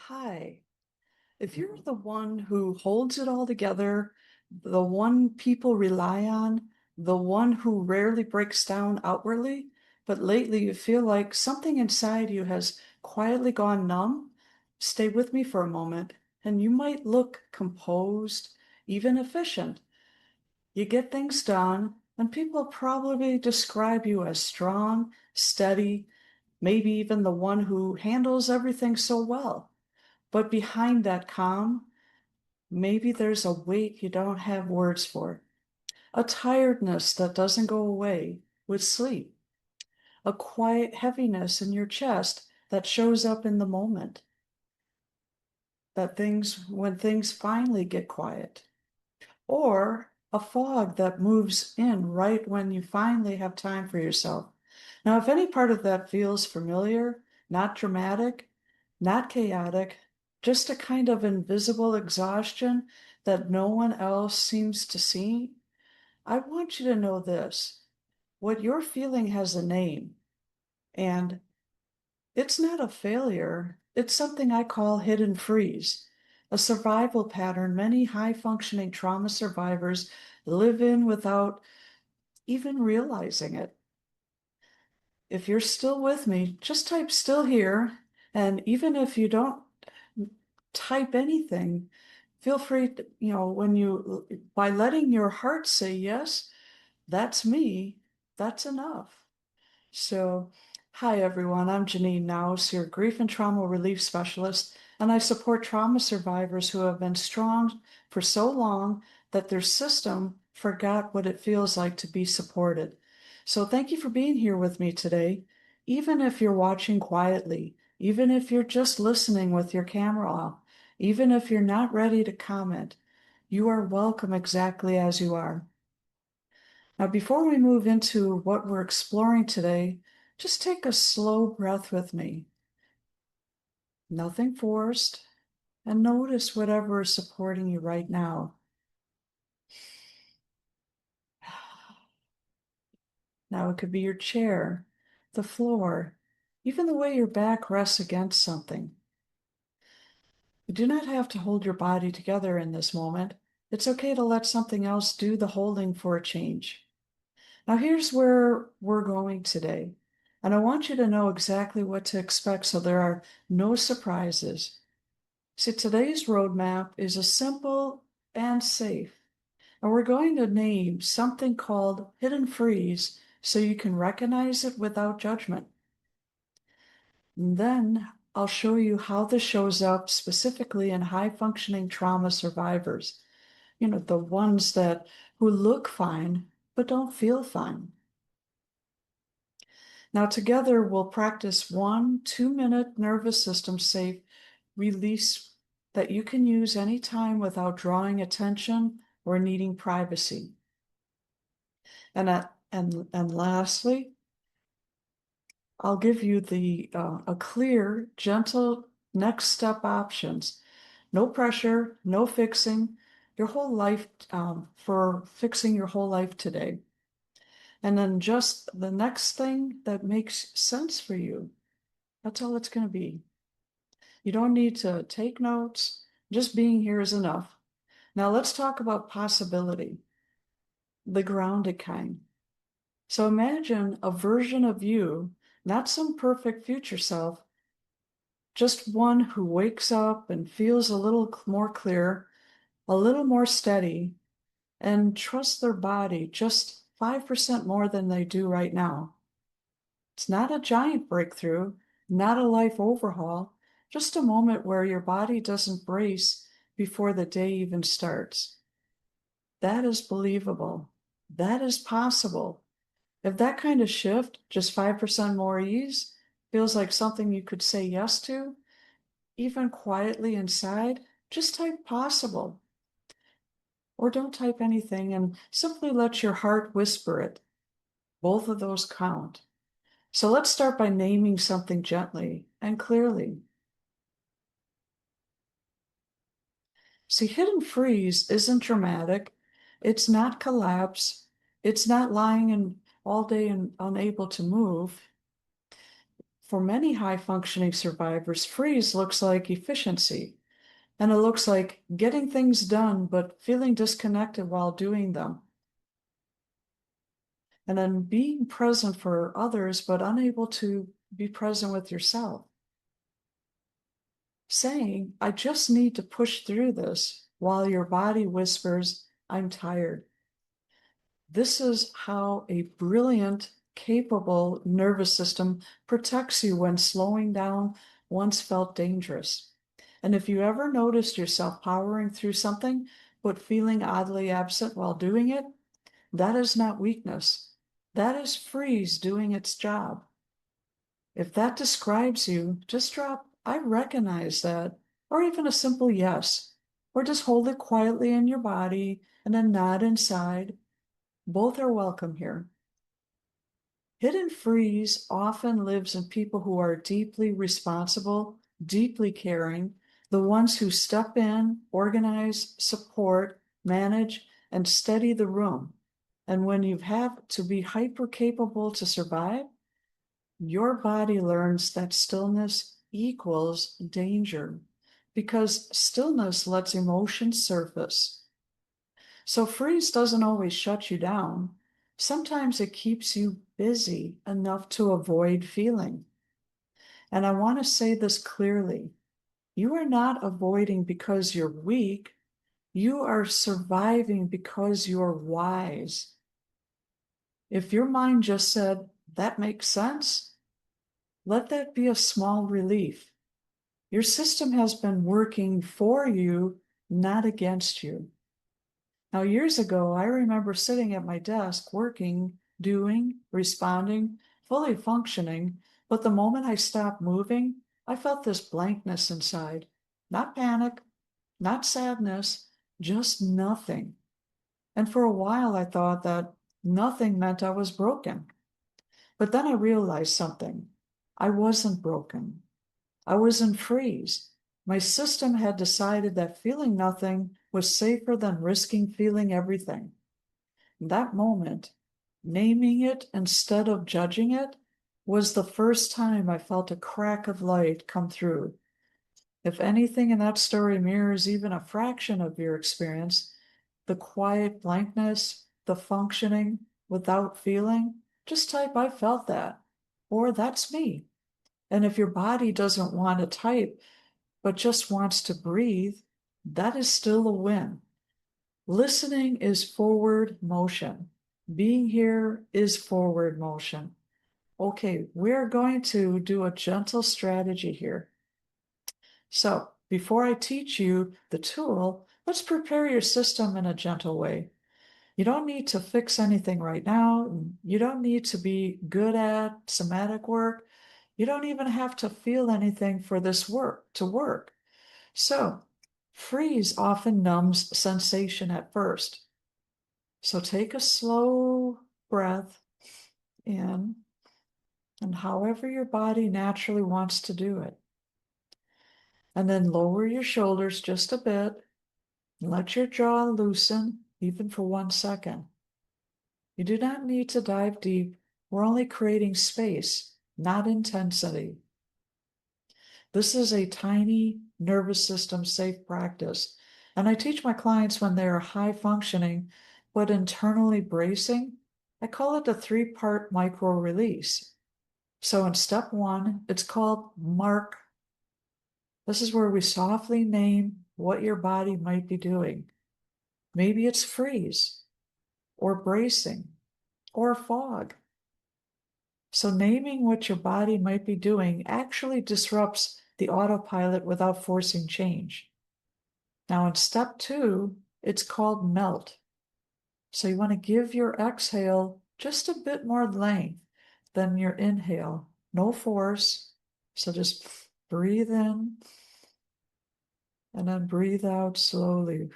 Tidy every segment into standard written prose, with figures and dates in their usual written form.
Hi. If you're the one who holds it all together, the one people rely on, the one who rarely breaks down outwardly, but lately you feel like something inside you has quietly gone numb, stay with me for a moment, and you might look composed, even efficient. You get things done, and people probably describe you as strong, steady, maybe even the one who handles everything so well. But behind that calm, maybe there's a weight you don't have words for, a tiredness that doesn't go away with sleep, a quiet heaviness in your chest that shows up in the moment, when things finally get quiet, or a fog that moves in right when you finally have time for yourself. Now, if any part of that feels familiar, not dramatic, not chaotic, just a kind of invisible exhaustion that no one else seems to see, I want you to know this. What you're feeling has a name, and it's not a failure. It's something I call hidden freeze, a survival pattern many high functioning trauma survivors live in without even realizing it. If you're still with me, just type still here. And even if you don't type anything, feel free to, by letting your heart say, yes, that's me, that's enough. So, hi everyone, I'm Janine Naus, your grief and trauma relief specialist, and I support trauma survivors who have been strong for so long that their system forgot what it feels like to be supported. So, thank you for being here with me today. Even if you're watching quietly, even if you're just listening with your camera off, even if you're not ready to comment, you are welcome exactly as you are. Now, before we move into what we're exploring today, just take a slow breath with me. Nothing forced, and notice whatever is supporting you right now. Now, it could be your chair, the floor, even the way your back rests against something. You do not have to hold your body together in this moment. It's okay to let something else do the holding for a change. Now, here's where we're going today. And I want you to know exactly what to expect so there are no surprises. See, today's roadmap is a simple and safe. And we're going to name something called hidden freeze so you can recognize it without judgment. And then I'll show you how this shows up specifically in high functioning trauma survivors. The ones who look fine but don't feel fine. Now, together, we'll practice 1 2-minute nervous system safe release that you can use anytime without drawing attention or needing privacy. And lastly, I'll give you a clear, gentle next step options. No pressure, no fixing your whole life for fixing your whole life today. And then just the next thing that makes sense for you. That's all it's going to be. You don't need to take notes. Just being here is enough. Now let's talk about possibility, the grounded kind. So imagine a version of you, not some perfect future self, just one who wakes up and feels a little more clear, a little more steady, and trusts their body just 5% more than they do right now. It's not a giant breakthrough, not a life overhaul, just a moment where your body doesn't brace before the day even starts. That is believable. That is possible. If that kind of shift, just 5% more ease, feels like something you could say yes to, even quietly inside, just type possible. Or don't type anything and simply let your heart whisper it. Both of those count. So let's start by naming something gently and clearly. See, hidden freeze isn't dramatic. It's not collapse. It's not lying in all day and unable to move. For many high-functioning survivors, freeze looks like efficiency, and it looks like getting things done but feeling disconnected while doing them. And then being present for others but unable to be present with yourself. Saying, I just need to push through this while your body whispers, I'm tired. This is how a brilliant, capable nervous system protects you when slowing down once felt dangerous. And if you ever noticed yourself powering through something but feeling oddly absent while doing it, that is not weakness. That is freeze doing its job. If that describes you, just drop, I recognize that, or even a simple yes, or just hold it quietly in your body and then nod inside. Both are welcome here. Hidden freeze often lives in people who are deeply responsible, deeply caring, the ones who step in, organize, support, manage, and steady the room. And when you have to be hyper capable to survive, your body learns that stillness equals danger because stillness lets emotions surface. So freeze doesn't always shut you down. Sometimes it keeps you busy enough to avoid feeling. And I want to say this clearly. You are not avoiding because you're weak. You are surviving because you're wise. If your mind just said, that makes sense, let that be a small relief. Your system has been working for you, not against you. Now, years ago, I remember sitting at my desk, working, doing, responding, fully functioning, but the moment I stopped moving, I felt this blankness inside. Not panic, not sadness, just nothing. And for a while, I thought that nothing meant I was broken. But then I realized something. I wasn't broken. I was in freeze. My system had decided that feeling nothing was safer than risking feeling everything. In that moment, naming it instead of judging it was the first time I felt a crack of light come through. If anything in that story mirrors even a fraction of your experience, the quiet blankness, the functioning without feeling, just type I felt that, or that's me. And if your body doesn't want to type, but just wants to breathe, that is still a win. Listening is forward motion. Being here is forward motion. Okay, we're going to do a gentle strategy here. So before I teach you the tool, let's prepare your system in a gentle way. You don't need to fix anything right now. You don't need to be good at somatic work. You don't even have to feel anything for this work to work. So, freeze often numbs sensation at first. So take a slow breath in, and however your body naturally wants to do it. And then lower your shoulders just a bit. Let your jaw loosen, even for 1 second. You do not need to dive deep. We're only creating space, not intensity. This is a tiny nervous system safe practice. And I teach my clients when they are high functioning, but internally bracing. I call it the 3-part micro release. So in step 1, it's called mark. This is where we softly name what your body might be doing. Maybe it's freeze, or bracing, or fog. So naming what your body might be doing actually disrupts the autopilot without forcing change. Now in step 2, it's called melt. So you want to give your exhale just a bit more length than your inhale. No force. So just breathe in and then breathe out slowly.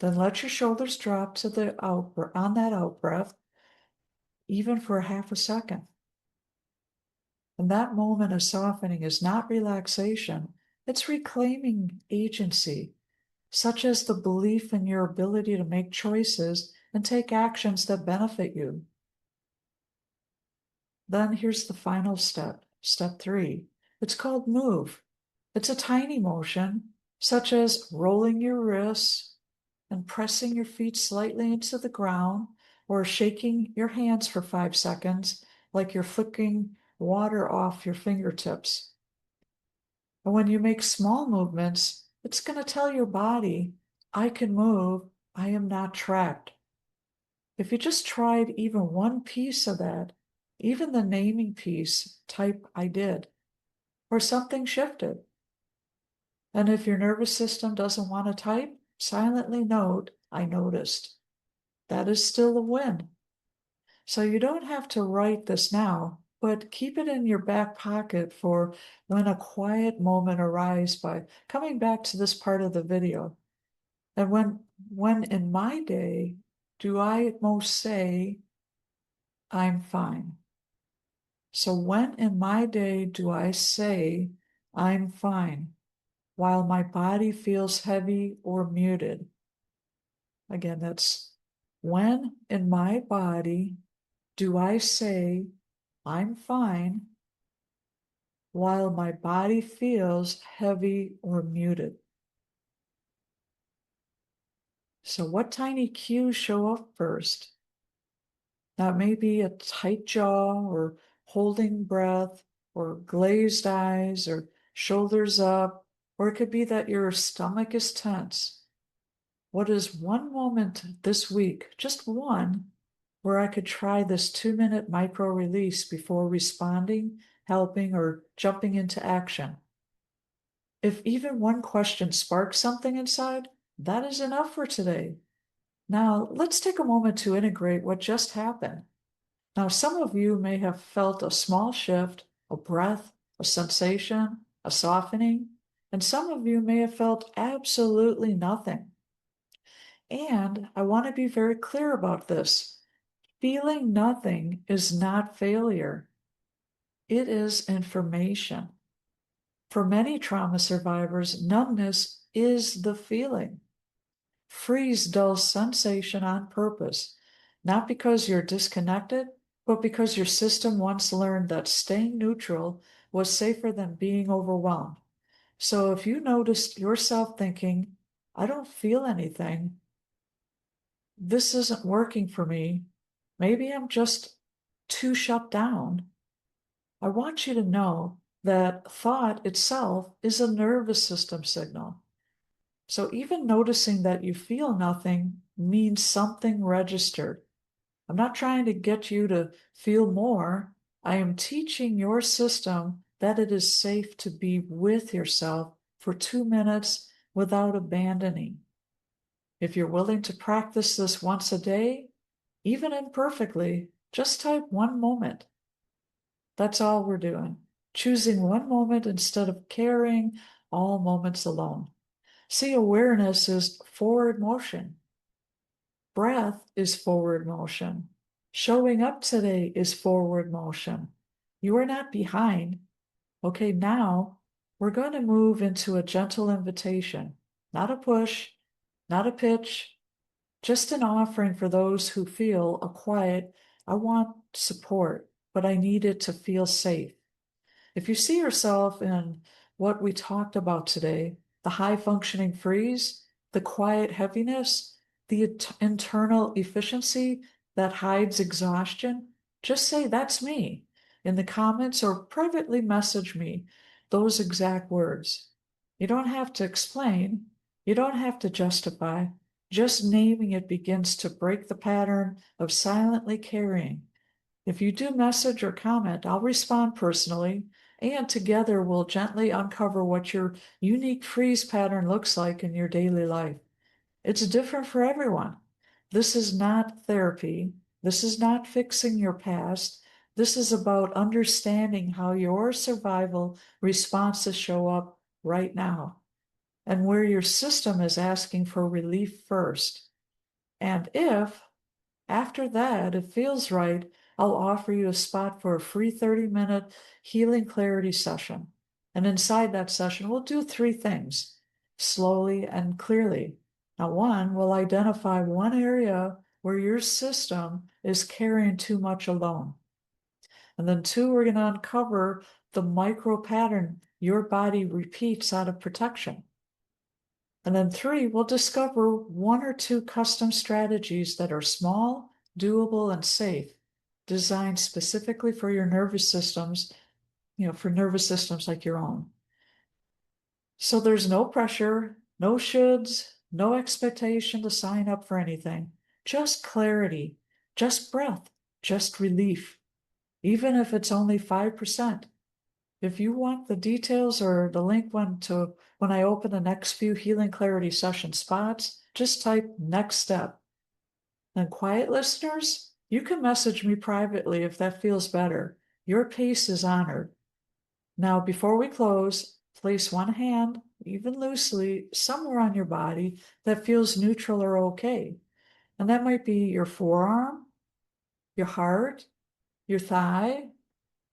Then let your shoulders drop to the out on that out breath, even for half a second. And that moment of softening is not relaxation, it's reclaiming agency, such as the belief in your ability to make choices and take actions that benefit you. Then here's the final step, step 3. It's called move. It's a tiny motion, such as rolling your wrists and pressing your feet slightly into the ground, or shaking your hands for 5 seconds, like you're flicking water off your fingertips. And when you make small movements, it's going to tell your body, I can move, I am not trapped. If you just tried even one piece of that, even the naming piece, type I did, or something shifted. And if your nervous system doesn't want to type, silently note, I noticed. That is still a win. So you don't have to write this now, but keep it in your back pocket for when a quiet moment arises by coming back to this part of the video. And when in my day do I most say, I'm fine? So when in my day do I say, I'm fine, while my body feels heavy or muted? Again, that's when in my body do I say, I'm fine, while my body feels heavy or muted? So what tiny cues show up first? Now, maybe a tight jaw, or holding breath, or glazed eyes, or shoulders up, or it could be that your stomach is tense. What is one moment this week, just one, where I could try this 2-minute micro release before responding, helping, or jumping into action? If even one question sparks something inside, that is enough for today. Now, let's take a moment to integrate what just happened. Now, some of you may have felt a small shift, a breath, a sensation, a softening, and some of you may have felt absolutely nothing. And I want to be very clear about this. Feeling nothing is not failure. It is information. For many trauma survivors, numbness is the feeling. Freeze dulls sensation on purpose, not because you're disconnected, but because your system once learned that staying neutral was safer than being overwhelmed. So if you noticed yourself thinking, I don't feel anything, this isn't working for me, maybe I'm just too shut down, I want you to know that thought itself is a nervous system signal. So even noticing that you feel nothing means something registered. I'm not trying to get you to feel more. I am teaching your system that it is safe to be with yourself for 2 minutes without abandoning. If you're willing to practice this once a day, even imperfectly, just type 1 moment. That's all we're doing. Choosing 1 moment instead of carrying all moments alone. See, awareness is forward motion. Breath is forward motion. Showing up today is forward motion. You are not behind. Okay, now we're going to move into a gentle invitation, not a push, not a pitch, just an offering for those who feel a quiet, I want support, but I need it to feel safe. If you see yourself in what we talked about today, the high functioning freeze, the quiet heaviness, the internal efficiency that hides exhaustion, just say, that's me in the comments, or privately message me those exact words. You don't have to explain, you don't have to justify. Just naming it begins to break the pattern of silently carrying. If you do message or comment, I'll respond personally, and together we'll gently uncover what your unique freeze pattern looks like in your daily life. It's different for everyone. This is not therapy. This is not fixing your past. This is about understanding how your survival responses show up right now, and where your system is asking for relief first. And if after that, it feels right, I'll offer you a spot for a free 30-minute healing clarity session. And inside that session, we'll do 3 things slowly and clearly. Now, 1, we'll identify one area where your system is carrying too much alone. And then 2, we're going to uncover the micro pattern your body repeats out of protection. And then 3, we'll discover 1 or 2 custom strategies that are small, doable, and safe, designed specifically for your nervous systems, for nervous systems like your own. So there's no pressure, no shoulds, no expectation to sign up for anything, just clarity, just breath, just relief, even if it's only 5%. If you want the details or the link when I open the next few Healing Clarity session spots, just type next step. And quiet listeners, you can message me privately if that feels better. Your pace is honored. Now, before we close, place one hand, even loosely, somewhere on your body that feels neutral or okay. And that might be your forearm, your heart, your thigh,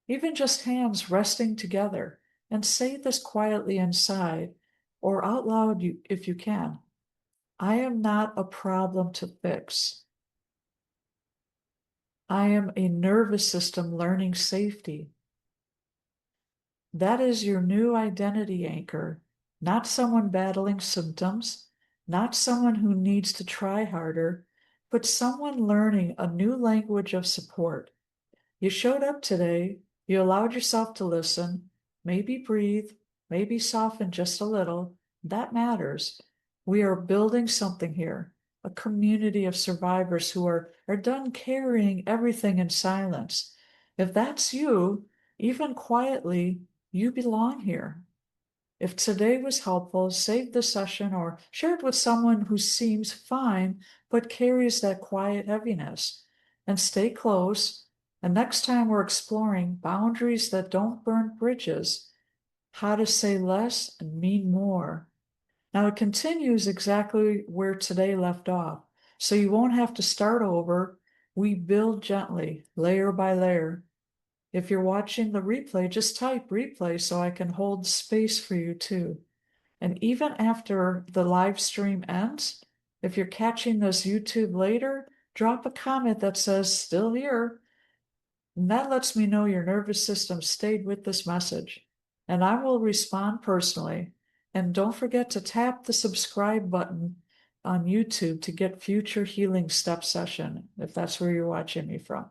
even just hands resting together. And say this quietly inside or out loud if you can. I am not a problem to fix. I am a nervous system learning safety. That is your new identity anchor, not someone battling symptoms, not someone who needs to try harder, but someone learning a new language of support. You showed up today, you allowed yourself to listen, maybe breathe, maybe soften just a little. That matters. We are building something here, a community of survivors who are done carrying everything in silence. If that's you, even quietly, you belong here. If today was helpful, save the session or share it with someone who seems fine but carries that quiet heaviness. And stay close. And next time we're exploring boundaries that don't burn bridges, how to say less and mean more. Now it continues exactly where today left off, so you won't have to start over. We build gently, layer by layer. If you're watching the replay, just type replay so I can hold space for you too. And even after the live stream ends, if you're catching this YouTube later, drop a comment that says still here. And that lets me know your nervous system stayed with this message. And I will respond personally. And don't forget to tap the subscribe button on YouTube to get future healing step session, if that's where you're watching me from.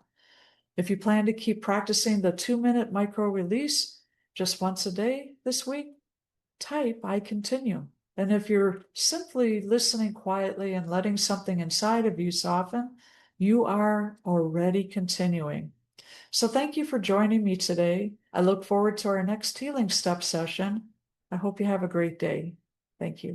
If you plan to keep practicing the 2-minute micro release just once a day this week, type I continue. And if you're simply listening quietly and letting something inside of you soften, you are already continuing. So thank you for joining me today. I look forward to our next healing step session. I hope you have a great day. Thank you.